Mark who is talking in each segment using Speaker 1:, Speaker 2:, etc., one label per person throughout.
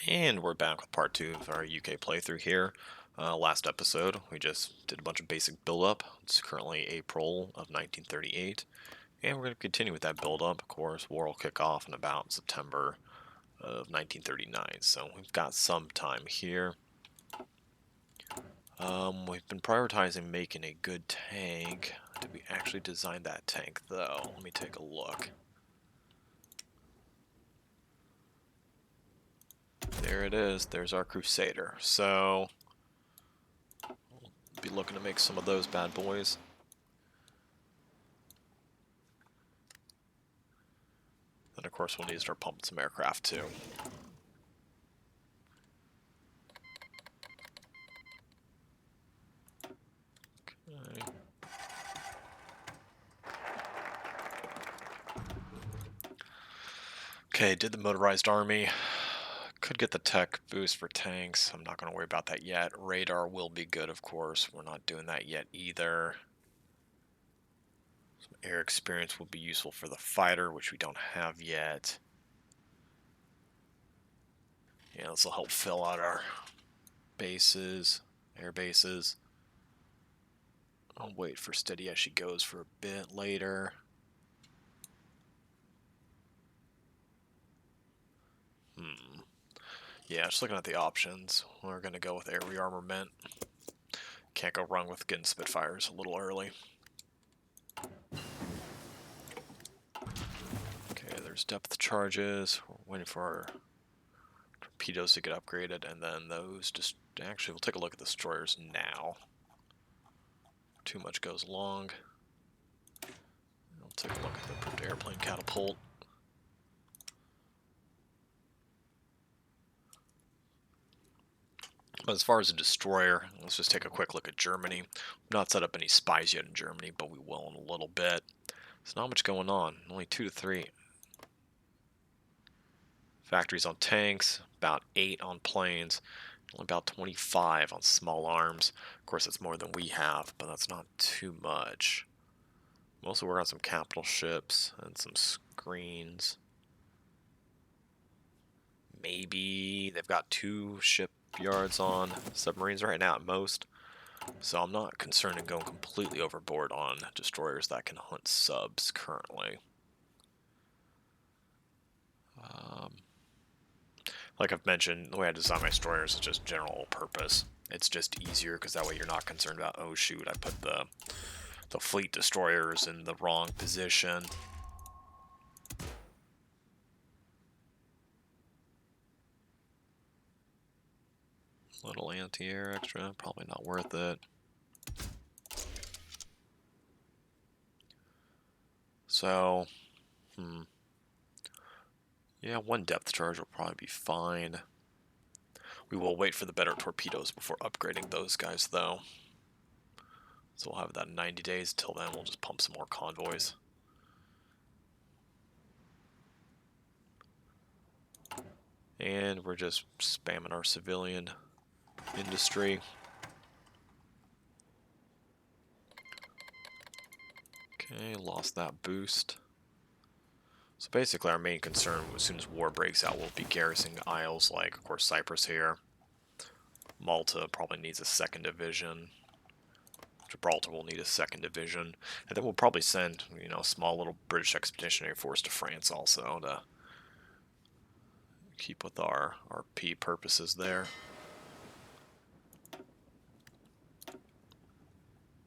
Speaker 1: And we're back with part 2 of our UK playthrough here. Last episode, we just did a bunch of basic build-up. It's currently April of 1938, and we're going to continue with that build-up. Of course, war will kick off in about September of 1939, so we've got some time here. We've been prioritizing making a good tank. Did we actually design that tank, though? Let me take a look. There it is. There's our Crusader. So be looking to make some of those bad boys. Then of course we'll need to start pumping some aircraft too. Okay. Okay, did the motorized army. Could get the tech boost for tanks. I'm not going to worry about that yet. Radar will be good, of course. We're not doing that yet either. Some air experience will be useful for the fighter, which we don't have yet. Yeah, this will help fill out our bases, air bases. I'll wait for Steady as she goes for a bit later. Yeah, just looking at the options, we're going to go with air rearmament. Can't go wrong with getting Spitfires a little early. Okay, there's depth charges. We're waiting for our torpedoes to get upgraded, and then those just... Actually, we'll take a look at the destroyers now. Too much goes long. We'll take a look at the improved airplane catapult. But as far as a destroyer, let's just take a quick look at Germany. We've not set up any spies yet in Germany, but we will in a little bit. There's not much going on. Only 2 to 3 factories on tanks, about 8 on planes, only about 25 on small arms. Of course, that's more than we have, but that's not too much. We also work on some capital ships and some screens. Maybe they've got 2 shipyards on submarines right now at most. So I'm not concerned in going completely overboard on destroyers that can hunt subs currently. Like I've mentioned, the way I design my destroyers is just general purpose. It's just easier because that way you're not concerned about, oh shoot, I put the fleet destroyers in the wrong position. Little anti-air extra, probably not worth it. So, yeah, 1 depth charge will probably be fine. We will wait for the better torpedoes before upgrading those guys, though. So we'll have that 90 days. Till then, we'll just pump some more convoys. And we're just spamming our civilian industry. Okay, lost that boost. So basically our main concern as soon as war breaks out will be garrisoning isles like, of course, Cyprus here. Malta probably needs a 2nd division. Gibraltar will need a 2nd division. And then we'll probably send, a small little British expeditionary force to France also to keep with our P purposes there.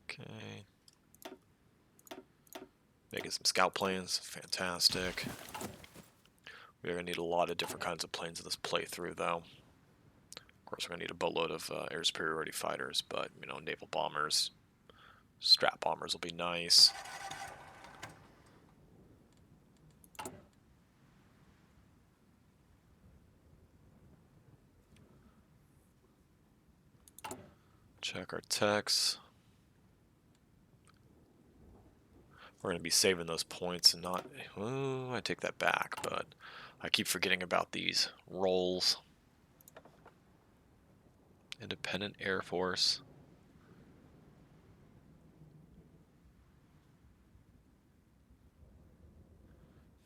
Speaker 1: Okay. Making some scout planes. Fantastic. We're going to need a lot of different kinds of planes in this playthrough, though. Of course, we're going to need a boatload of air superiority fighters, but, naval bombers, strat bombers will be nice. Check our techs. We're going to be saving those points and not... Oh, I take that back, but I keep forgetting about these rolls. Independent Air Force.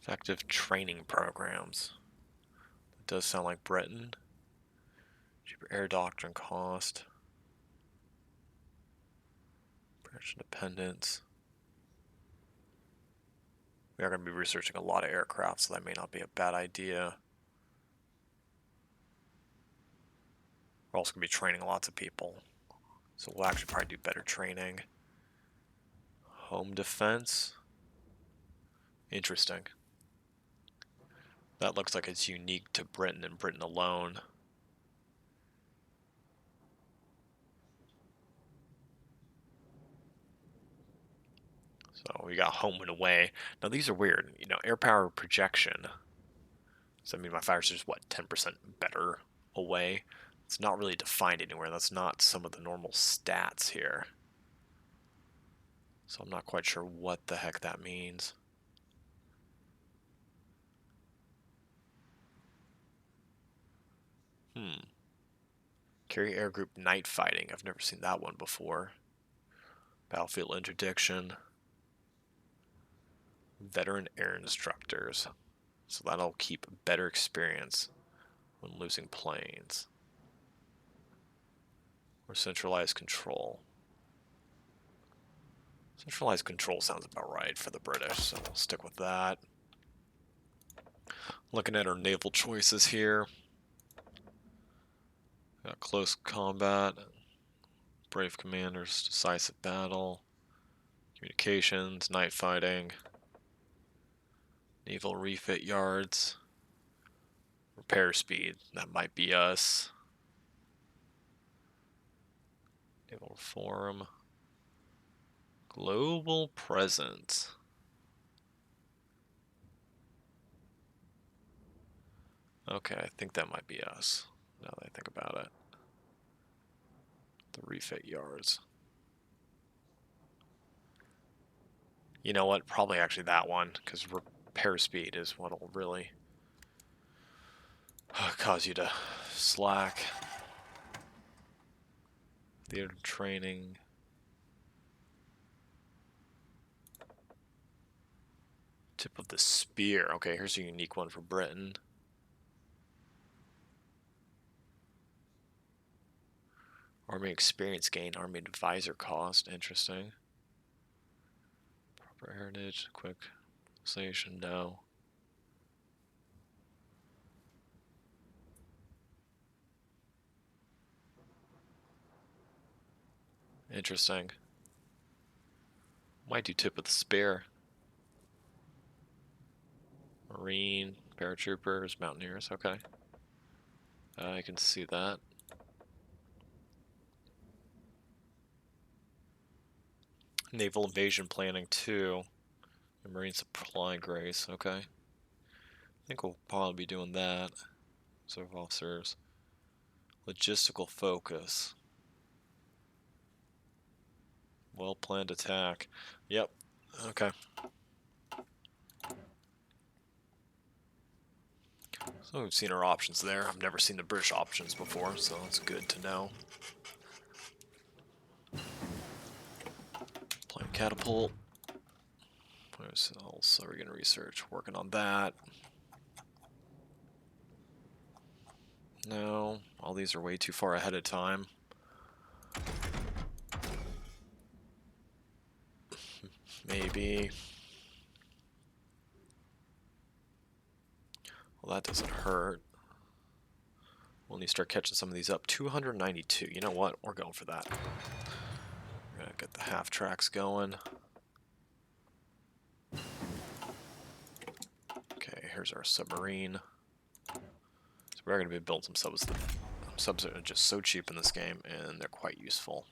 Speaker 1: Effective training programs. It does sound like Britain. Cheaper air doctrine cost. Branch independence. We are going to be researching a lot of aircraft, so that may not be a bad idea. We're also going to be training lots of people, so we'll actually probably do better training. Home defense. Interesting. That looks like it's unique to Britain and Britain alone. So we got home and away. Now these are weird. You know, air power projection. So I mean, my fighters are just, what, 10% better away? It's not really defined anywhere. That's not some of the normal stats here. So I'm not quite sure what the heck that means. Carry air group night fighting. I've never seen that one before. Battlefield interdiction. Veteran air instructors. So that'll keep better experience when losing planes. Or centralized control. Centralized control sounds about right for the British, so we'll stick with that. Looking at our naval choices here. Got close combat, brave commanders, decisive battle, communications, night fighting, naval refit yards, repair speed, that might be us. Naval reform, global presence. Okay, I think that might be us, now that I think about it. The refit yards. You know what, probably actually that one, because repair speed is what'll really cause you to slack. Theater training. Tip of the spear. Okay, here's a unique one for Britain. Army experience gain, army advisor cost. Interesting. Proper heritage, quick station, no. Interesting. Might do tip of the spear. Marine, paratroopers, mountaineers, okay. I can see that. Naval invasion planning 2. Marine supply grace, okay. I think we'll probably be doing that. Reserve officers. Logistical focus. Well-planned attack. Yep, okay. So we've seen our options there. I've never seen the British options before, so it's good to know. Plan catapult. What else are we going to research? Working on that. No, all these are way too far ahead of time. Maybe. Well, that doesn't hurt. We'll need to start catching some of these up. 292. You know what? We're going for that. We're going to get the half tracks going. Okay, here's our submarine. So we're going to be building some subs. Subs are just so cheap in this game, and they're quite useful.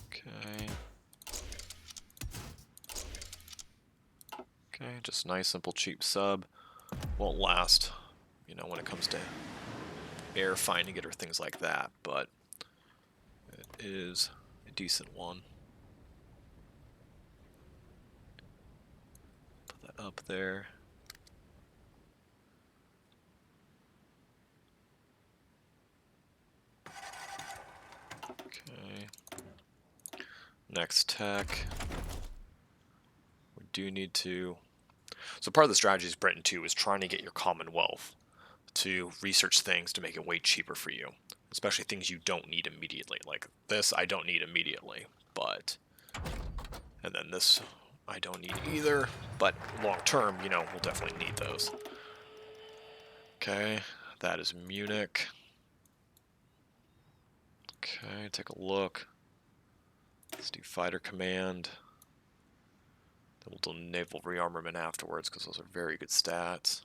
Speaker 1: Okay. Okay, just nice, simple, cheap sub. Won't last, you know, when it comes to air finding it or things like that, but it is a decent one. Put that up there. Okay. Next tech. We do need to... So part of the strategy is Britain 2 is trying to get your Commonwealth to research things to make it way cheaper for you, especially things you don't need immediately. Like this, I don't need immediately, but, and then this, I don't need either, but long term, you know, we'll definitely need those. Okay, that is Munich. Okay, take a look. Let's do Fighter Command. Then we'll do Naval Rearmament afterwards, because those are very good stats.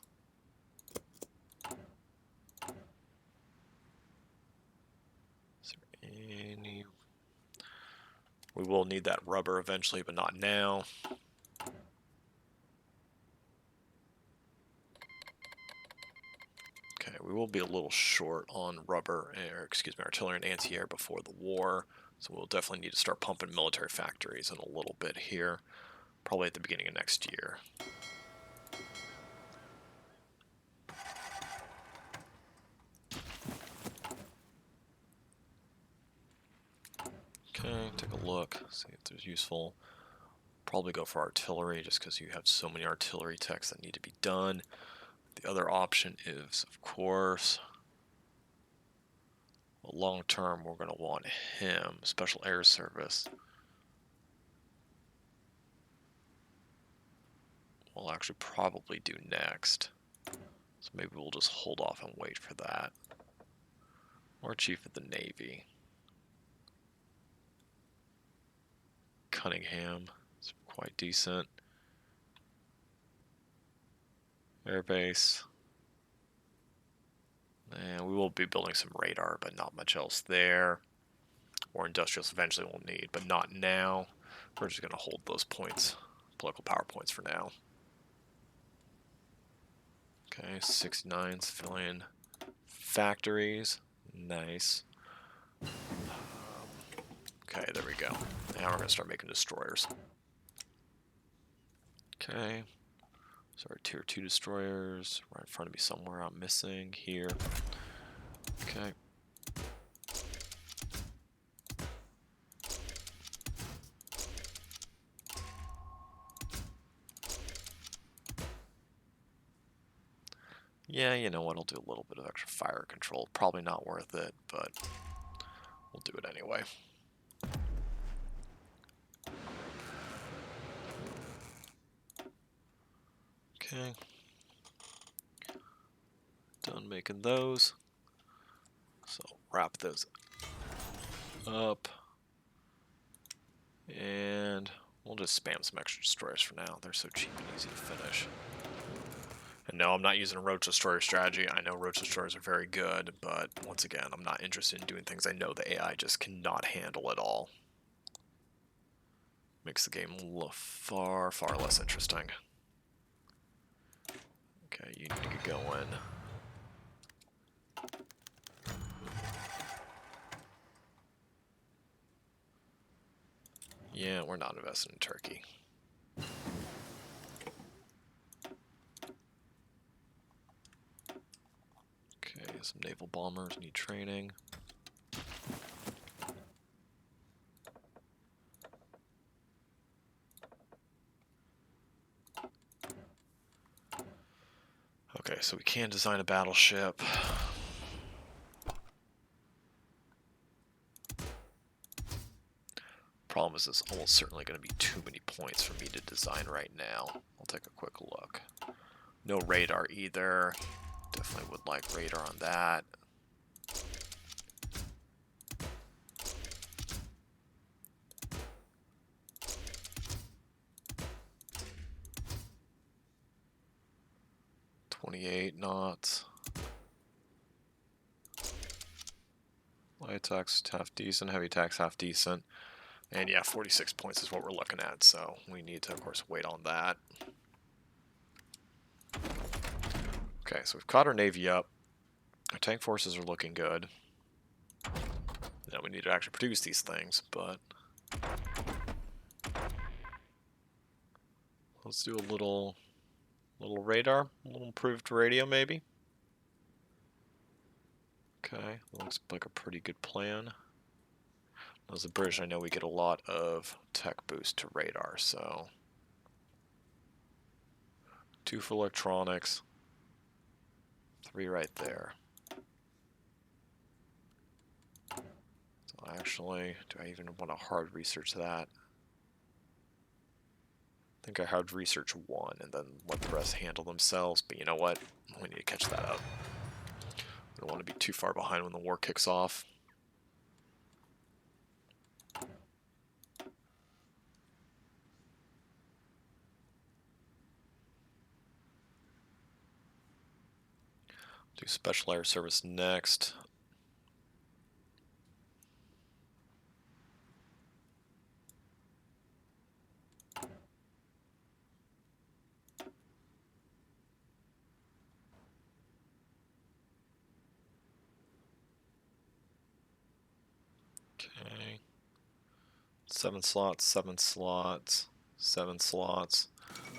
Speaker 1: Is there any... We will need that rubber eventually, but not now. Okay, we will be a little short on rubber, or excuse me, artillery and anti-air before the war, so we'll definitely need to start pumping military factories in a little bit here, probably at the beginning of next year. Okay, take a look, see if there's useful. Probably go for artillery just because you have so many artillery techs that need to be done. The other option is, of course, well, long term we're going to want him, Special Air Service. We'll actually probably do next. So maybe we'll just hold off and wait for that. Or Chief of the Navy. Cunningham. It's quite decent. Airbase. And we will be building some radar, but not much else there. Or industrials eventually we'll need, but not now. We're just going to hold those points, political power points for now. Okay, 69 civilian factories. Nice. Okay, there we go. Now we're going to start making destroyers. Okay. So our tier 2 destroyers right in front of me somewhere. I'm missing here. Okay. Yeah, you know what? I'll do a little bit of extra fire control. Probably not worth it, but we'll do it anyway. Okay. Done making those. So wrap those up. And we'll just spam some extra destroyers for now. They're so cheap and easy to finish. And no, I'm not using a Roach Destroyer strategy. I know Roach Destroyers are very good, but once again, I'm not interested in doing things I know the AI just cannot handle at all. Makes the game far, far less interesting. Okay, you need to get going. Yeah, we're not investing in Turkey. Okay, some naval bombers need training. Okay, so we can design a battleship. Problem is, it's almost certainly going to be too many points for me to design right now. I'll take a quick look. No radar either. Definitely would like radar on that. .28 knots. Light attacks half decent, heavy attacks half decent. And yeah, 46 points is what we're looking at, so we need to, of course, wait on that. Okay, so we've caught our navy up. Our tank forces are looking good. Now we need to actually produce these things, but let's do a little radar, a little improved radio maybe. Okay, looks like a pretty good plan. As a British, I know we get a lot of tech boost to radar, so 2 for electronics, 3 right there. So actually, do I even want to hard research that? I think I hard research 1 and then let the rest handle themselves, but you know what? We need to catch that up. We don't want to be too far behind when the war kicks off. Do Special Air Service next. Okay. 7 slots, 7 slots, 7 slots.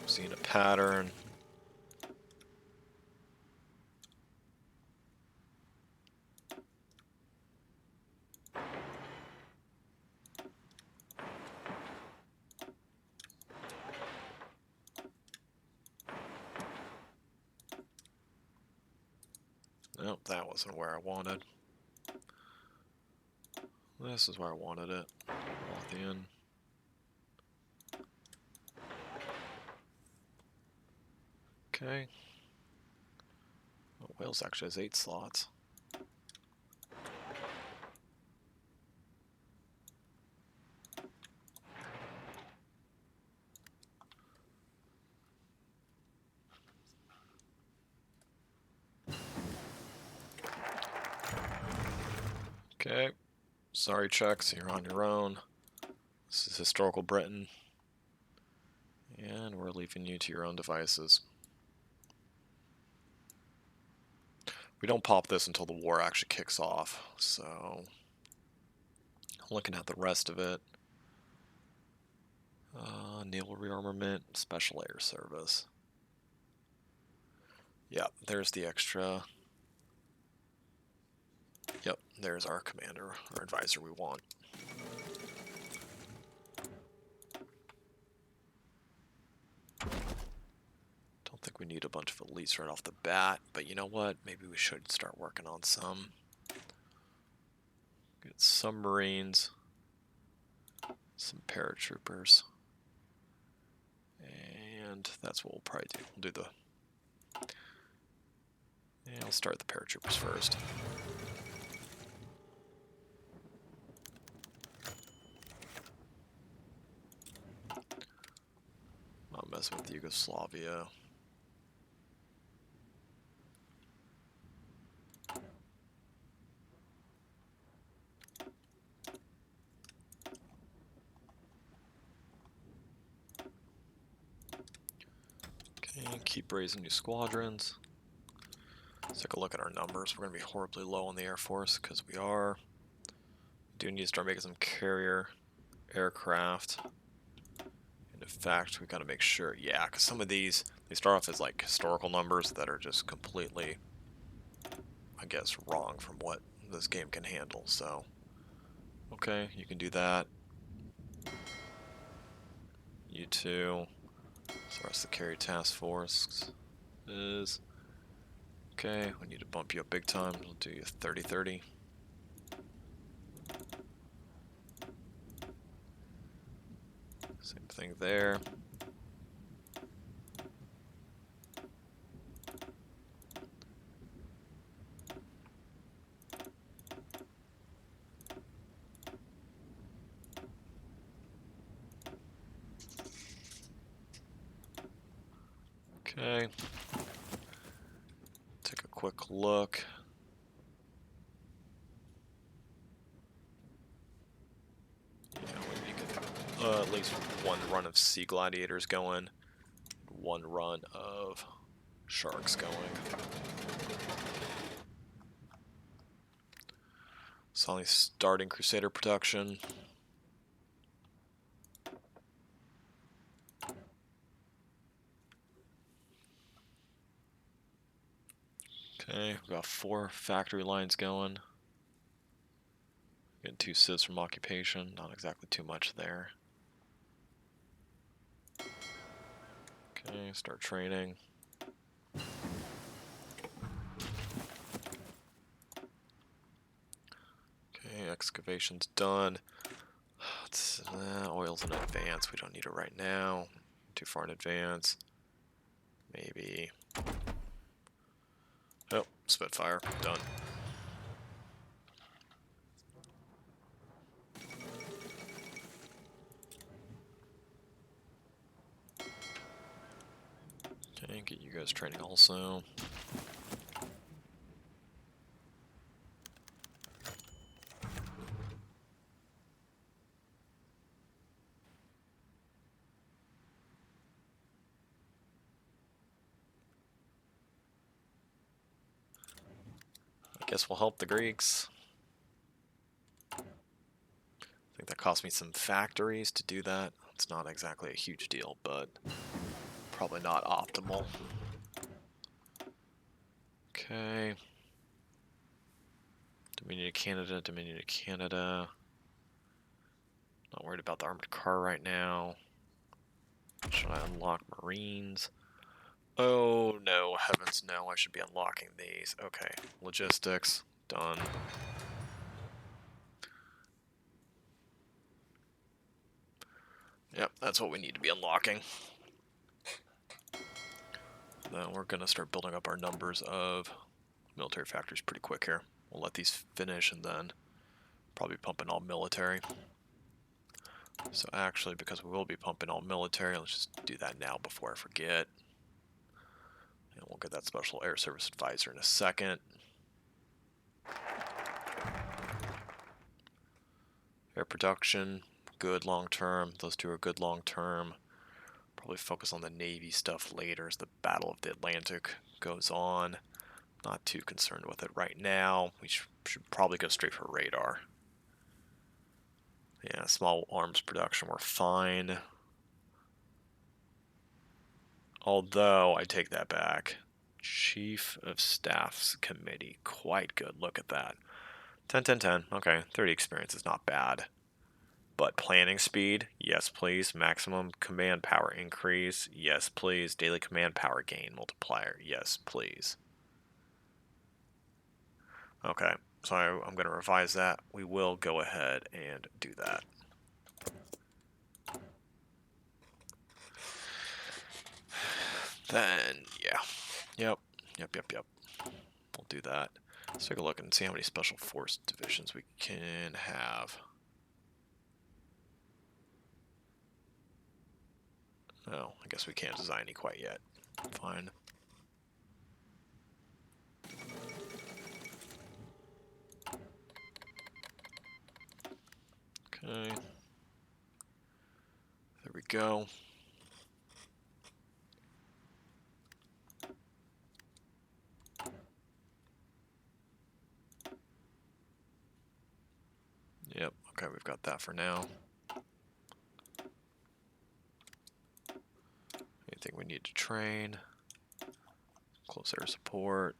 Speaker 1: I'm seeing a pattern. Nope, that wasn't where I wanted. This is where I wanted it. Lothian. Okay. Oh, Wales actually has 8 slots. Okay. Sorry, Czechs, you're on your own. This is historical Britain. And we're leaving you to your own devices. We don't pop this until the war actually kicks off, so looking at the rest of it. Naval rearmament, Special Air Service. Yep, there's the extra. Yep, there's our commander, our advisor we want. Don't think we need a bunch of elites right off the bat, but you know what? Maybe we should start working on some. Get some Marines, some paratroopers, and that's what we'll probably do. We'll do the. Yeah, I'll start the paratroopers first. Not messing with Yugoslavia. Okay, keep raising new squadrons. Let's take a look at our numbers. We're going to be horribly low on the Air Force because we are. We do need to start making some carrier aircraft. And in fact, we've got to make sure, yeah, because some of these, they start off as like historical numbers that are just completely, I guess, wrong from what this game can handle. So, okay, you can do that. You too. So the rest of the carrier task force is. Okay, we need to bump you up big time. We'll do you 30-30. Same thing there. Okay. Take a quick look. Yeah, we need to get at least one run of Sea Gladiators going. One run of Sharks going. Suddenly starting Crusader production. Okay, we've got 4 factory lines going. Getting 2 civs from occupation, not exactly too much there. Okay, start training. Excavation's done. Oil's in advance. We don't need it right now. Too far in advance. Maybe. Oh, Spitfire. Done. Okay, get you guys training also. I guess we'll help the Greeks. I think that cost me some factories to do that. It's not exactly a huge deal, but probably not optimal. Okay. Dominion of Canada, Dominion of Canada. Not worried about the armored car right now. Should I unlock Marines? Oh no, heavens no, I should be unlocking these. Okay, logistics, done. Yep, that's what we need to be unlocking. Then we're gonna start building up our numbers of military factories pretty quick here. We'll let these finish and then probably pump in all military. So actually, because we will be pumping all military, let's just do that now before I forget. And we'll get that special air service advisor in a second. Air production, good long term. Those two are good long term. Probably focus on the Navy stuff later as the Battle of the Atlantic goes on. Not too concerned with it right now. We should probably go straight for radar. Yeah, small arms production, we're fine. Although, I take that back. Chief of Staff's Committee, quite good. Look at that. 10, 10, 10. Okay, 30 experience is not bad. But planning speed, yes please. Maximum command power increase, yes please. Daily command power gain multiplier, yes please. Okay, so I'm going to revise that. We will go ahead and do that. Then, yeah. Yep. We'll do that. Let's take a look and see how many special force divisions we can have. Oh, I guess we can't design any quite yet. Fine. Okay. There we go. Yep, okay, we've got that for now. Anything we need to train? Close air support.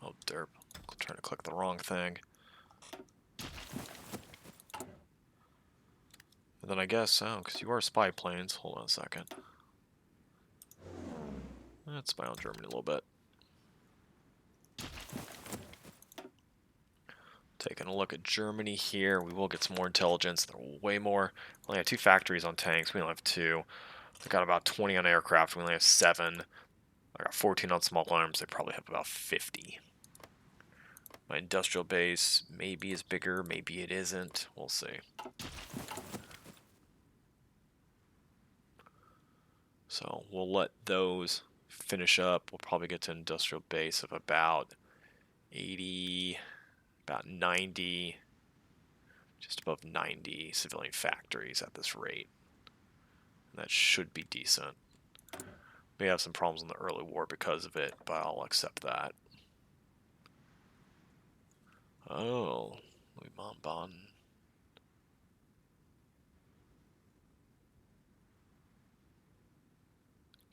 Speaker 1: Oh, derp. I'm trying to click the wrong thing. And then I guess, oh, because you are spy planes. Hold on a second. Let's spy on Germany a little bit. Taking a look at Germany here. We will get some more intelligence. There are way more. We only have 2 factories on tanks. We only have 2. They've got about 20 on aircraft. We only have 7. I got 14 on small arms. They probably have about 50. My industrial base maybe is bigger. Maybe it isn't. We'll see. So we'll let those finish up. We'll probably get to an industrial base of about 80, about 90, just above 90 civilian factories at this rate. And that should be decent. We have some problems in the early war because of it, but I'll accept that. Oh, Louis Mountbatten.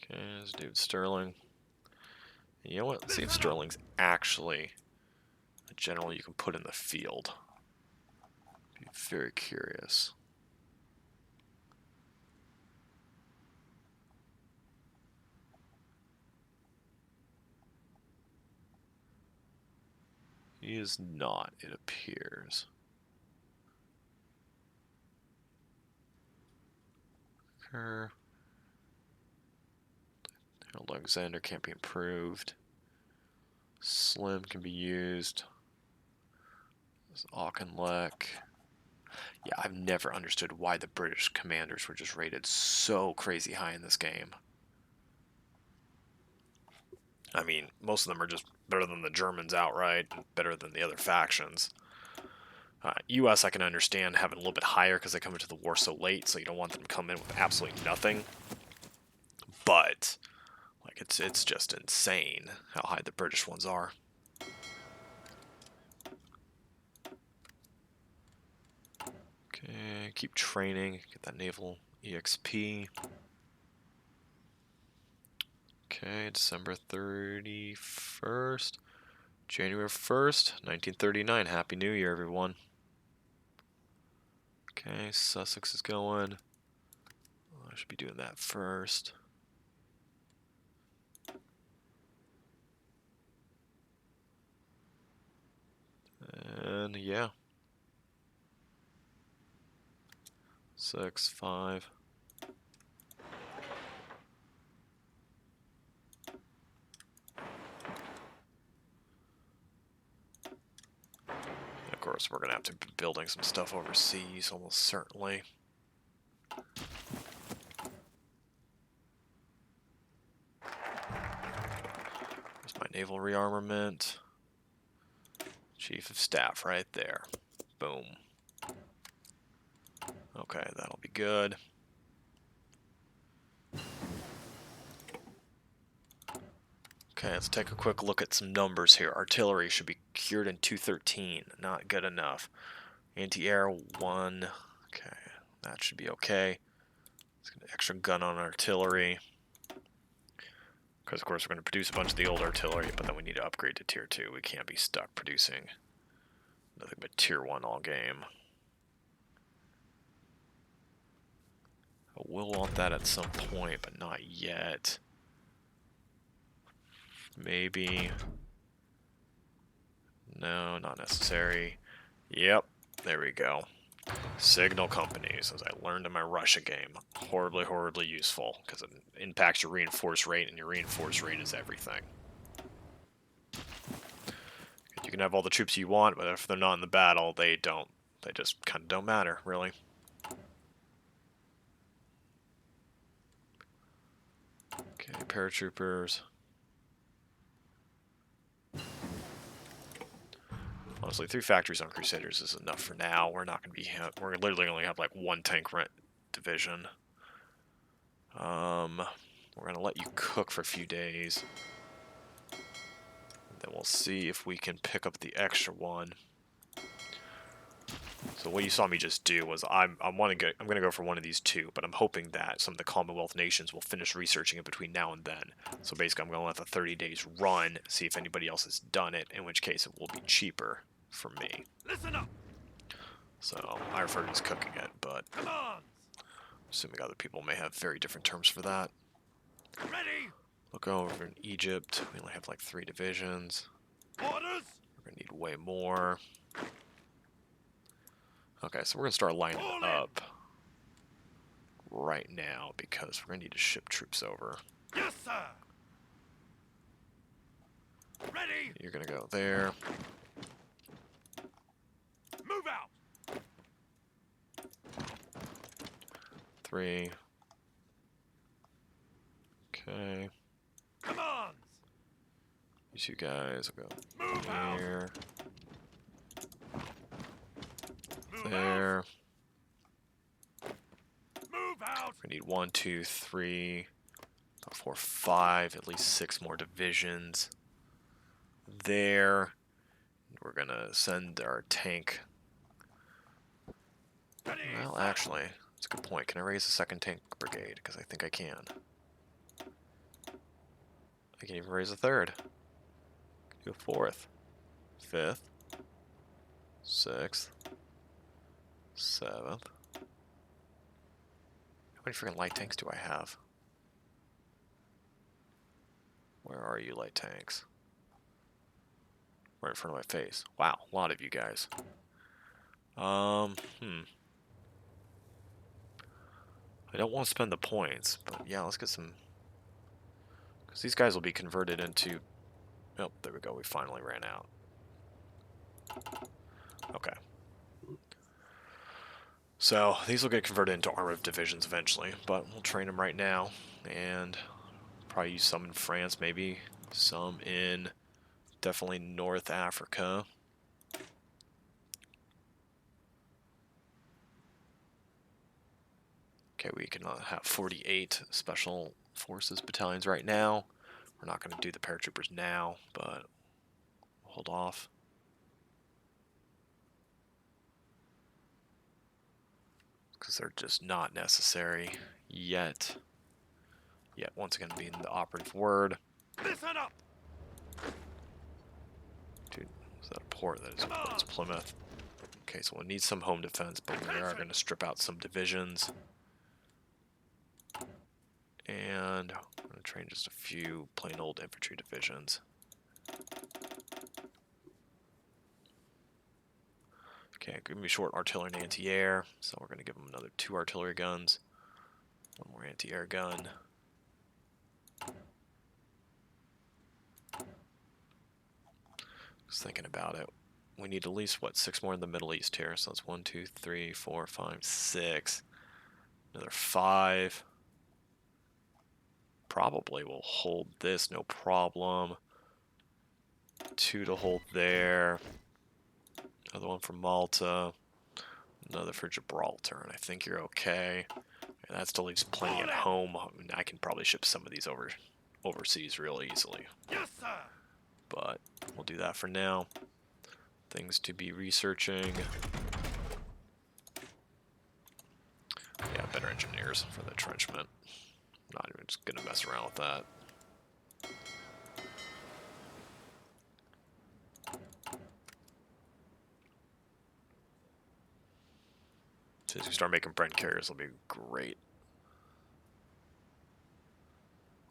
Speaker 1: Okay, this dude Sterling. You know what? Let's see if Sterling's actually a general you can put in the field. Be very curious. He is not, it appears. Harold Alexander can't be improved. Slim can be used. There's Auchinleck. Yeah, I've never understood why the British commanders were just rated so crazy high in this game. I mean, most of them are just better than the Germans outright, better than the other factions. US I can understand having a little bit higher because they come into the war so late, so you don't want them to come in with absolutely nothing. But like it's just insane how high the British ones are. Okay, keep training, get that naval EXP. Okay, December 31st, January 1st, 1939. Happy New Year, everyone. Okay, Sussex is going. I should be doing that first. And yeah. 6, 5. Of course, we're going to have to be building some stuff overseas, almost certainly. There's my naval rearmament. Chief of Staff right there. Boom. Okay, that'll be good. Okay, let's take a quick look at some numbers here. Artillery should be cured in 213. Not good enough. Anti-air 1. Okay, that should be okay. Let's get an extra gun on artillery. Because, of course, we're going to produce a bunch of the old artillery, but then we need to upgrade to Tier 2. We can't be stuck producing nothing but Tier 1 all game. I will want that at some point, but not yet. Maybe. No, not necessary. Yep, there we go. Signal companies, as I learned in my Russia game. Horribly, horribly useful, because it impacts your reinforce rate, and your reinforce rate is everything. You can have all the troops you want, but if they're not in the battle, they don't. They just kind of don't matter, really. Okay, paratroopers. Honestly, 3 factories on Crusaders is enough for now. We're not going to be... We're literally only have like 1 tank division. We're going to let you cook for a few days. Then we'll see if we can pick up the extra one. So what you saw me just do was I'm going to go for one of these 2, but I'm hoping that some of the Commonwealth nations will finish researching it between now and then. So basically I'm going to let the 30 days run, see if anybody else has done it, in which case it will be cheaper for me.
Speaker 2: Listen up.
Speaker 1: So I refer to it as cooking it, but I'm assuming other people may have very different terms for that.
Speaker 2: Ready.
Speaker 1: We'll go over in Egypt. We only have like 3 divisions.
Speaker 2: Orders.
Speaker 1: We're going to need way more. Okay, so we're going to start lining up right now because we're going to need to ship troops over.
Speaker 2: Yes, sir. Ready.
Speaker 1: You're going to go there.
Speaker 2: Move out.
Speaker 1: 3. Okay.
Speaker 2: Commands.
Speaker 1: These 2 guys will go
Speaker 2: Move out.
Speaker 1: here,
Speaker 2: Move
Speaker 1: there.
Speaker 2: out. Move out.
Speaker 1: We need 1, 2, 3, 4, 5, at least 6 more divisions there. We're going to send our tank.
Speaker 2: Ready.
Speaker 1: Well, actually, that's a good point. Can I raise a 2nd tank brigade? Because I think I can. I can even raise a 3rd. Do a 4th, 5th, 6th, 7th. How many freaking light tanks do I have? Where are you, light tanks? right in front of my face. Wow, a lot of you guys. I don't want to spend the points, but yeah, let's get some... Because these guys will be converted into... Oh, there we go, we finally ran out. Okay. So, these will get converted into armored divisions eventually, but we'll train them right now, and probably use some in France, maybe some in definitely North Africa. Okay, we can have 48 special forces battalions right now. We're not going to do the paratroopers now, but we'll hold off. Because they're just not necessary yet. Yet, once again, being the operative word.
Speaker 2: Listen up.
Speaker 1: Dude, is that a port? That is it's Plymouth. Okay, so we'll need some home defense, but we are going to strip out some divisions. And I'm going to train just a few plain old infantry divisions. Okay, give me short artillery and anti-air, so we're going to give them another 2 artillery guns. 1 more anti-air gun. Just thinking about it. We need at least, what, 6 more in the Middle East here. So that's 1, 2, 3, 4, 5, 6. Another 5. Probably will hold this, no problem. 2 to hold there. Another one for Malta. Another for Gibraltar. And I think you're okay. And that still leaves plenty at home. I mean, I can probably ship some of these overseas real easily.
Speaker 2: Yes, sir.
Speaker 1: But we'll do that for now. Things to be researching. Yeah, better engineers for the entrenchment. Not even just gonna mess around with that. As soon as we start making Brent carriers, it'll be great.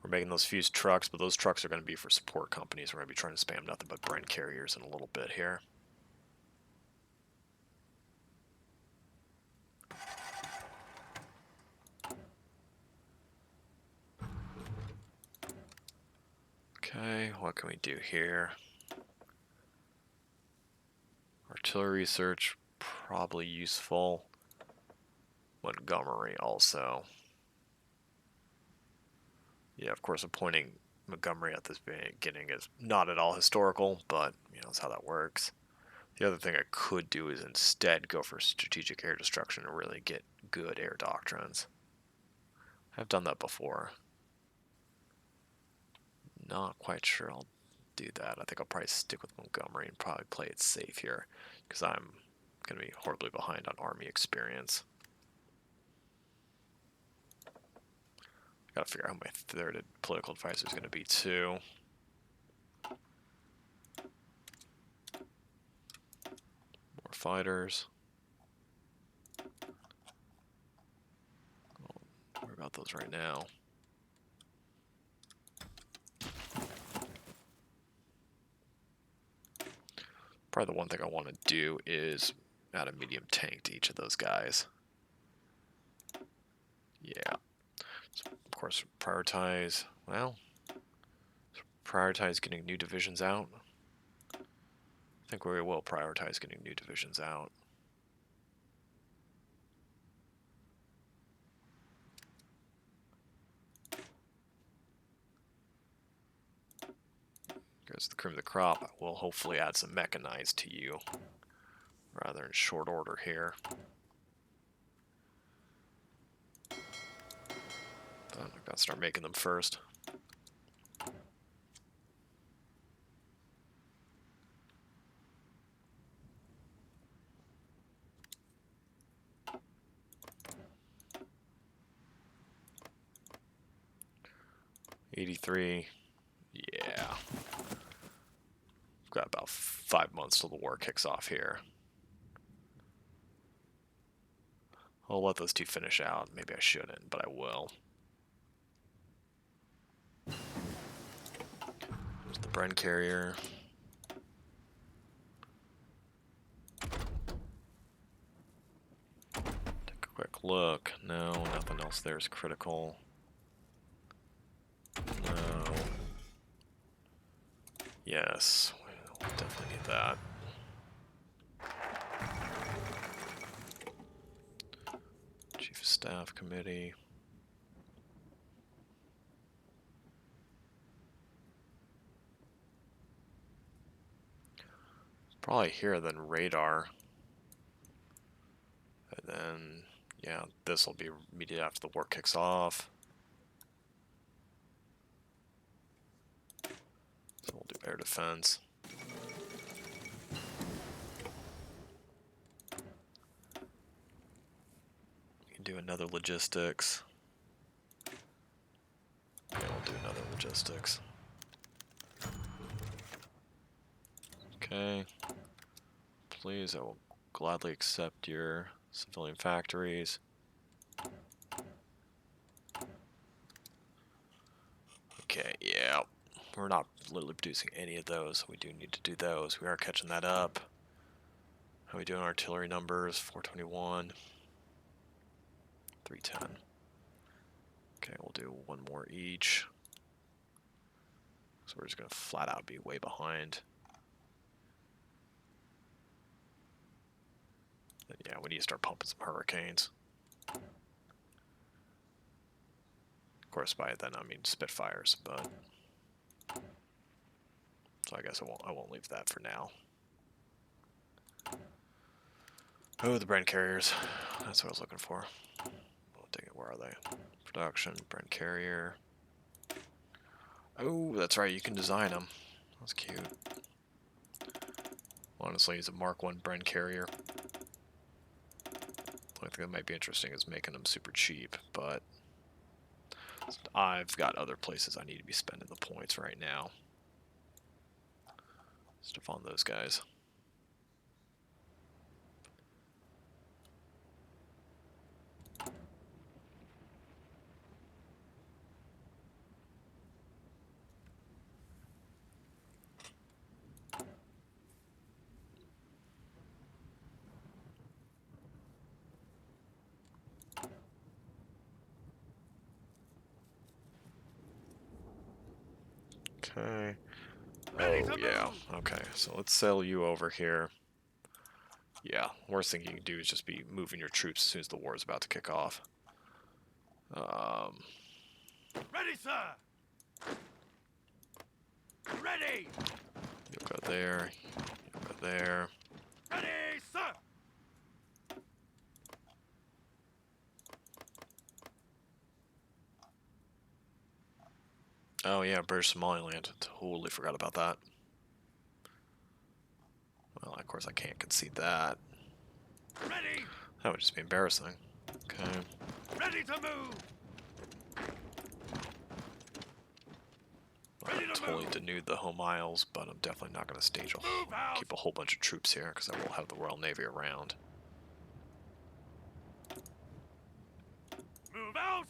Speaker 1: We're making those fused trucks, but those trucks are going to be for support companies. We're going to be trying to spam nothing but Brent carriers in a little bit here. Okay, what can we do here? Artillery research, probably useful. Montgomery also. Yeah, of course, appointing Montgomery at this beginning is not at all historical, but you know, that's how that works. The other thing I could do is instead go for strategic air destruction and really get good air doctrines. I've done that before. Not quite sure I'll do that. I think I'll probably stick with Montgomery and probably play it safe here, because I'm going to be horribly behind on army experience. Gotta figure out who my third political advisor is going to be too. More fighters. Don't worry about those right now. Probably the one thing I want to do is add a medium tank to each of those guys. Yeah. So, of course, prioritize, well, prioritize getting new divisions out. I think we will prioritize getting new divisions out. Goes the cream of the crop. We'll hopefully add some mechanized to you, rather in short order here. But I've got to start making them first. '83, yeah. Got about 5 months till the war kicks off here. I'll let those 2 finish out. Maybe I shouldn't, but I will. There's the Bren carrier. Quick look. No, nothing else there is critical. No. Yes, we'll definitely need that. Chief of Staff Committee. Probably here than radar. And then, yeah, this will be immediately after the war kicks off. So we'll do air defense. We can do another logistics. Yeah, we'll do another logistics. Okay. Please, I will gladly accept your civilian factories. Okay, yeah. We're not literally producing any of those, so we do need to do those. We are catching that up. How are we doing artillery numbers? 421. 310. Okay, we'll do one more each. So we're just going to flat out be way behind. And yeah, we need to start pumping some hurricanes. Of course, by then I mean Spitfires, but so I guess I won't leave that for now. Oh, the Bren carriers. That's what I was looking for. Oh, dang it, where are they? Production, Bren carrier. Oh, that's right, you can design them. That's cute. Honestly, he's a Mark 1 Bren carrier. I think that might be interesting is making them super cheap, but I've got other places I need to be spending the points right now. Stuff on those guys. Okay. Oh, yeah. Okay, so let's sail you over here. Yeah, worst thing you can do is just be moving your troops as soon as the war is about to kick off.
Speaker 2: Ready, sir. Ready.
Speaker 1: You'll go there. You'll go there.
Speaker 2: Ready, sir.
Speaker 1: Oh yeah, British Somaliland. Totally forgot about that. Well, of course I can't concede that.
Speaker 2: Ready.
Speaker 1: That would just be embarrassing. Okay.
Speaker 2: Ready to move. Ready to
Speaker 1: Totally
Speaker 2: move.
Speaker 1: denude the home isles, but I'm definitely not going to stage
Speaker 2: Move out.
Speaker 1: keep a whole bunch of troops here because I will have the Royal Navy around.
Speaker 2: Move out.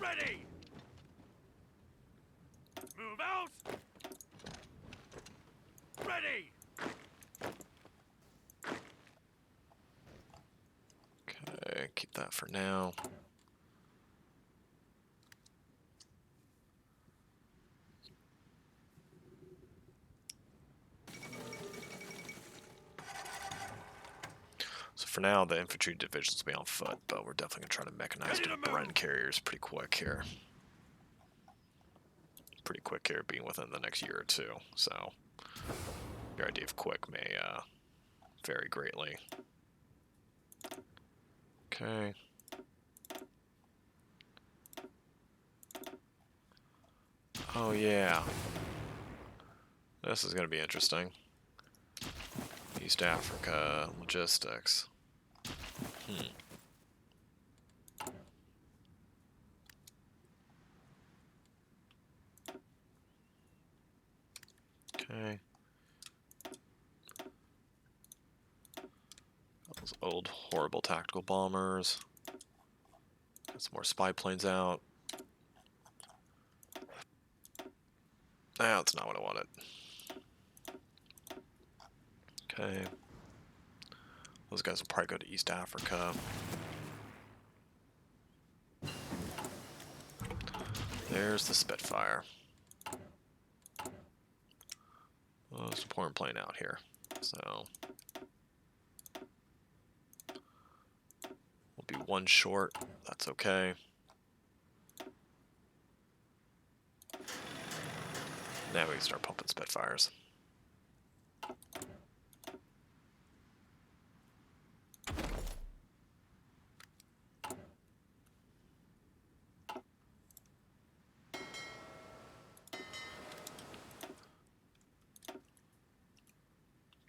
Speaker 2: Ready. Move out. Ready.
Speaker 1: Okay, keep that for now. So for now, the infantry divisions will be on foot, but we're definitely going to try to mechanize the Bren carriers pretty quick here. Pretty quick here, being within the next year or two. So your idea of quick may vary greatly. Okay. Oh yeah. This is going to be interesting. East Africa logistics. Okay. Those old horrible tactical bombers. Got some more spy planes out. That's not what I wanted. Okay. Those guys will probably go to East Africa. There's the Spitfire. Most important plane out here. So we'll be one short. That's okay. Now we can start pumping Spitfires.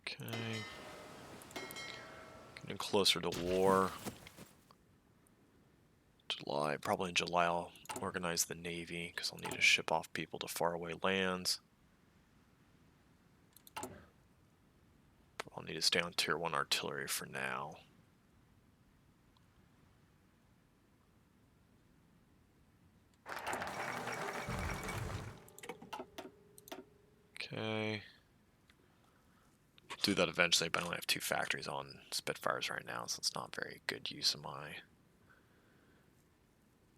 Speaker 1: Okay. Getting closer to war. July, probably in July I'll organize the Navy because I'll need to ship off people to faraway lands. I'll need to stay on Tier 1 artillery for now. Okay. Do that eventually, but I only have 2 factories on Spitfires right now, so it's not very good use of my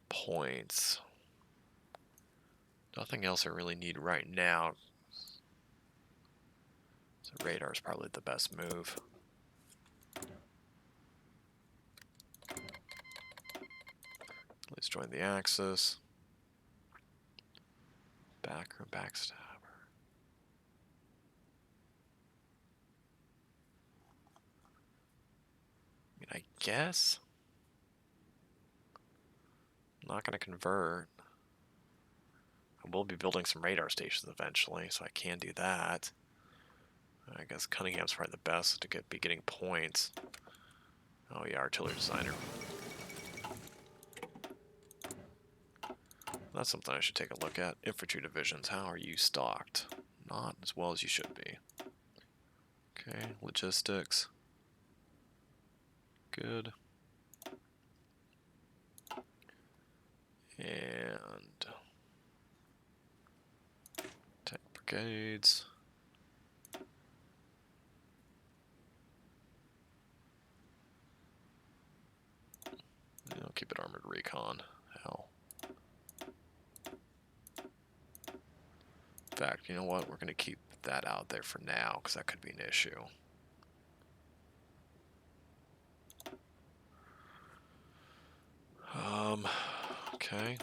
Speaker 1: points. Nothing else I really need right now. So radar is probably the best move. Let's join the Axis. Backer, backstabber. I mean, I guess I'm not going to convert. I will be building some radar stations eventually, so I can do that. I guess Cunningham's probably the best to be getting points. Oh yeah, artillery designer. That's something I should take a look at. Infantry divisions, how are you stocked? Not as well as you should be. Okay, logistics. Good. And tank brigades. I'll keep it armored recon. Hell. In fact, you know what? We're going to keep that out there for now because that could be an issue. Okay.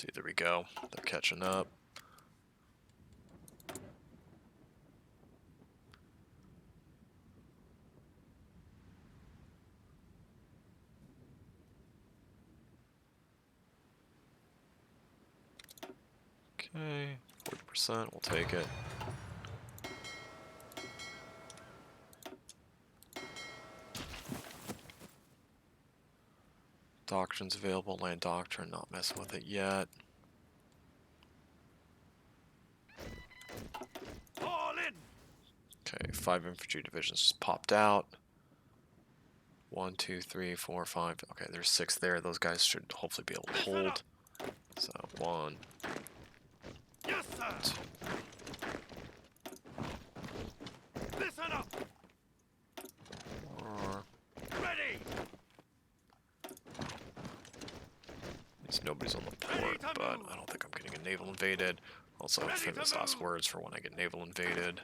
Speaker 1: See, there we go. They're catching up. Okay, 40%, we'll take it. Doctrine's available, land doctrine, not messing with it yet.
Speaker 2: All in.
Speaker 1: Okay, 5 infantry divisions just popped out. 1, 2, 3, 4, 5. Okay, there's 6 there. Those guys should hopefully be able to hold. So 1,
Speaker 2: Yes, sir.
Speaker 1: 2,
Speaker 2: Listen up.
Speaker 1: 4.
Speaker 2: Ready.
Speaker 1: There's nobody's on the port, but I don't think I'm getting a naval invaded. Also, famous last words for when I get naval invaded.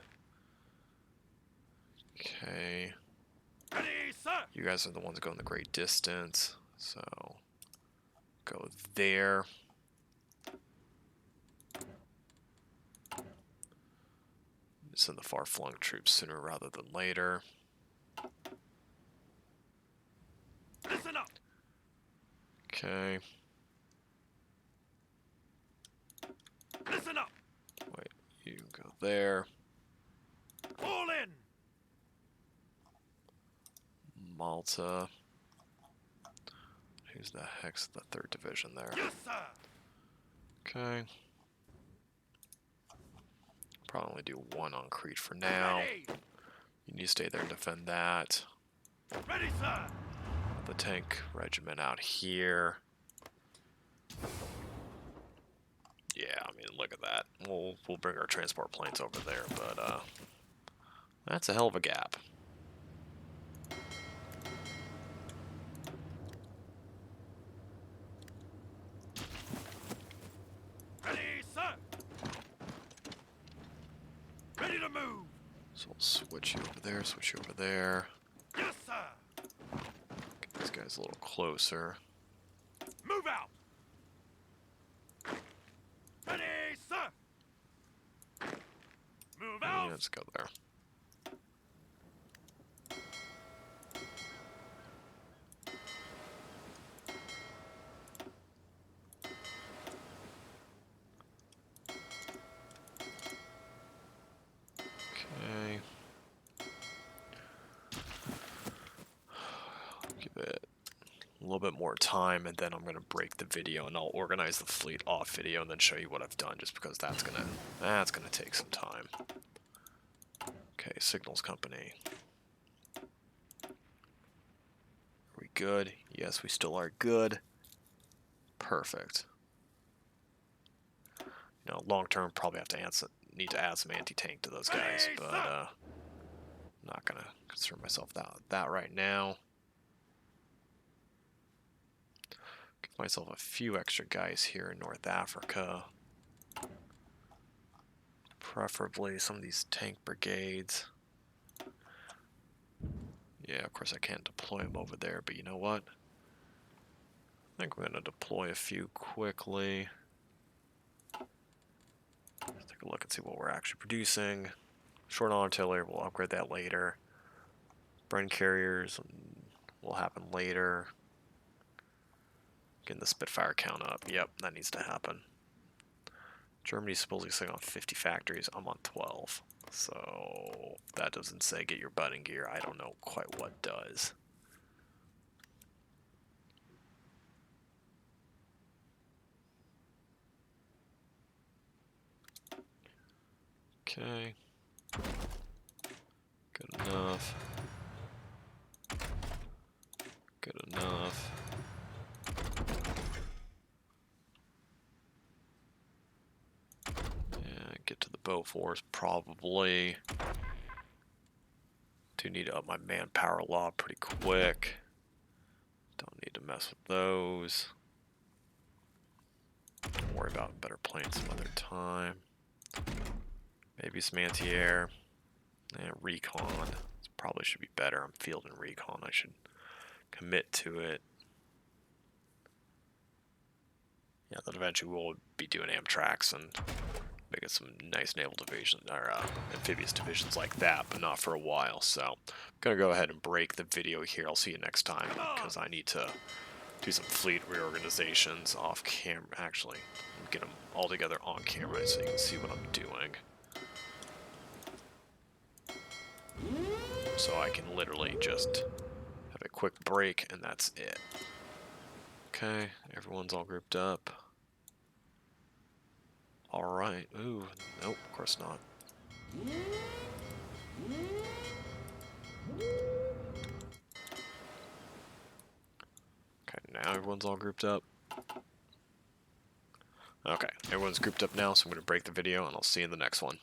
Speaker 1: Okay.
Speaker 2: Ready, sir.
Speaker 1: You guys are the ones going the great distance, so go there. Send the far-flung troops sooner rather than later.
Speaker 2: Listen up.
Speaker 1: Okay.
Speaker 2: Listen up.
Speaker 1: Wait, you go there.
Speaker 2: All in.
Speaker 1: Malta. Who's the heck's the 3rd division there?
Speaker 2: Yes, sir.
Speaker 1: Okay. Probably only do 1 on Crete for now.
Speaker 2: Ready.
Speaker 1: You need to stay there and defend that.
Speaker 2: Ready, sir.
Speaker 1: The tank regiment out here. mean, look at that. We'll bring our transport planes over there, but that's a hell of a gap.
Speaker 2: Ready, sir. Ready to move.
Speaker 1: So we'll switch you over there, switch you over there.
Speaker 2: Yes, sir.
Speaker 1: Get these guys a little closer.
Speaker 2: Move out. Ready, sir. Move
Speaker 1: Yeah,
Speaker 2: out.
Speaker 1: let's go there. Okay. Give it a little bit more time, and then I'm gonna break the video, and I'll organize the fleet off video, and then show you what I've done. Just because that's gonna take some time. Okay, signals company. Are we good? Yes, we still are good. Perfect. You know, long term, probably have to need to add some anti-tank to those guys, but I'm not gonna concern myself with that right now. Give myself a few extra guys here in North Africa. Preferably some of these tank brigades. Yeah, of course I can't deploy them over there, but you know what? I think we're going to deploy a few quickly. Let's take a look and see what we're actually producing. Short artillery, we'll upgrade that later. Bren carriers will happen later. Getting the Spitfire count up. Yep, that needs to happen. Germany's supposedly sitting on 50 factories. I'm on 12. So if that doesn't say get your butt in gear, I don't know quite what does. Okay. Good enough. Good enough. Yeah, get to the Bofors probably. Do need to up my manpower law pretty quick. Don't need to mess with those. Don't worry about better planes some other time. Maybe some anti-air. Yeah, recon. This probably should be better. I'm fielding recon. I should commit to it. Yeah, then eventually we'll be doing Amtracs and making some nice naval division or amphibious divisions like that, but not for a while. So I'm gonna go ahead and break the video here. I'll see you next time because I need to do some fleet reorganizations off camera. Actually, get them all together on camera so you can see what I'm doing. So I can literally just have a quick break and that's it. Okay, everyone's all grouped up. Alright, ooh, nope, of course not. Okay, now everyone's all grouped up. Okay, everyone's grouped up now, so I'm going to break the video and I'll see you in the next one.